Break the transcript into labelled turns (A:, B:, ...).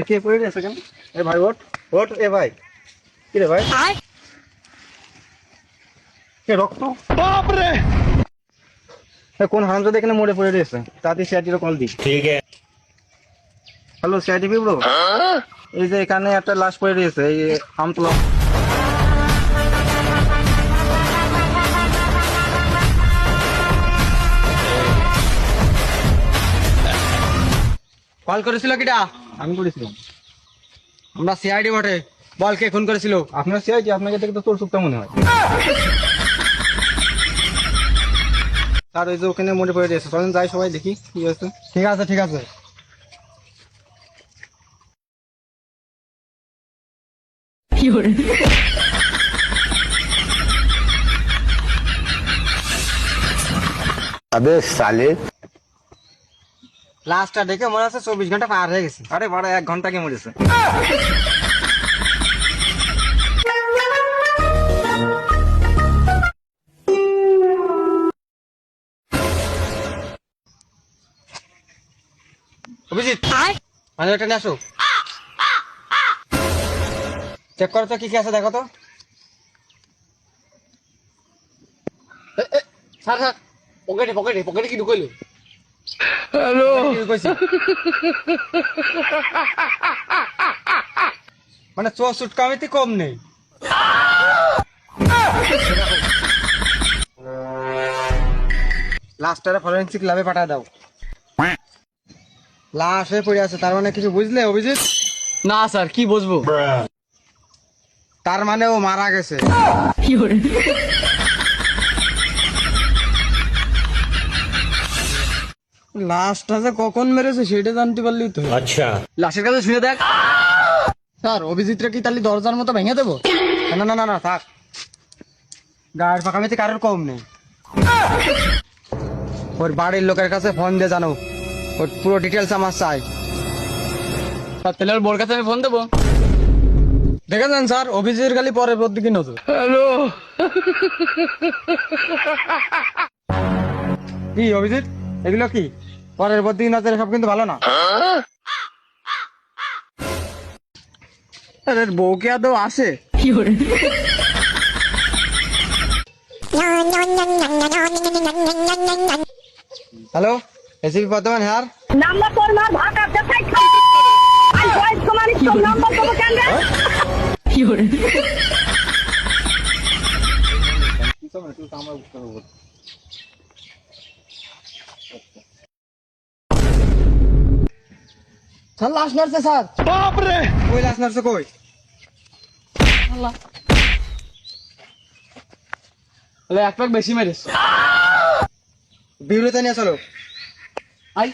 A: কে পড়ে আছে কেন? এ ভাই ওঠ ওঠ, এ ভাই কি রে ভাই? কে রক্ত? বাপ রে! কোন হারামজাদা এখানে মরে পড়ে রয়েছে? তাতে সিআইডির কল দি। ঠিক আছে। হ্যালো সিআইডি ব্রো, এই যে এখানে একটা লাশ পড়ে রয়েছে এই আমতলা।
B: কল করেছিল কিটা?
A: আমি করেছিলাম।
B: আমরা সিআইডি বটে, বল কে ফোন করেছিল?
A: আপনার সিআইডি, আপনাকে দেখে তো তোর সুপ্তা মনে হয়। স্যার ওই যে ওখানে মরে পড়ে রয়েছে, চলেন যাই সবাই দেখি কি হয়েছে।
B: ঠিক আছে ঠিক আছে।
C: अबे साले।
B: লাস্টটা দেখে মনে হচ্ছে 24 ঘন্টা পার হয়ে গেছে।
A: আরে বাড়া 1 ঘন্টা কে মরেছে।
B: অভিজিৎ মানে ওটা নিয়ে আসো, চেক করো তো কি কি আছে দেখো তো। স্যার স্যার, পকেটে পকেটে পকেটে কি ঢুকাইলো? হ্যালো, মানে চোর সুটকামিতে কম নেই। লাস্টারে ফরেন্সিক ল্যাবে পাঠায় দাও। লাশ হয়ে পড়ে আছে, তার মানে কিছু বুঝলে অভিজিৎ?
D: না স্যার, কি বুঝবো?
B: তার মানে ও মারা গেছে। লাশটা যে কখন মেরেছে সেটা জানতে পারলি তো।
D: আচ্ছা, লাশের কাছে শুনে দেখ।
B: স্যার অভিজিৎরা কি তাহলে দরজার মতো ভেঙে দেবো? না না না না থাক, গায়ের পাকামিতে কারোর কম নেই। ওর বাড়ির লোকের কাছে ফোন দিয়ে জানো, ওর পুরো ডিটেলস আমার চাই।
D: স্যার তাহলে ওর বোর কাছে আমি ফোন দেবো।
B: দেখেছেন স্যার, অভিজিৎ খালি পরের দিকে নজর।
D: হ্যালো,
B: কি অভিজিৎ, এগুলো কি পরের দিকে নজরে? সব কিন্তু ভালো না। আরে বউ কি আদৌ আসে? হ্যালো, এসিপি বর্ধমান হ্যাঁ।
E: নাম্বার তোর মার ভাগ আছে তাই আই ভয়েস কমারি তোর নাম্বার দেবো কেন রে?
B: স্যার লাশ মারছে স্যার।
A: বাপ রে!
B: কই লাশ মারছে কই?
D: তাহলে এক প্যাক বেশি মেরেছ।
B: বিউলিতে নিয়ে চলো।
D: আই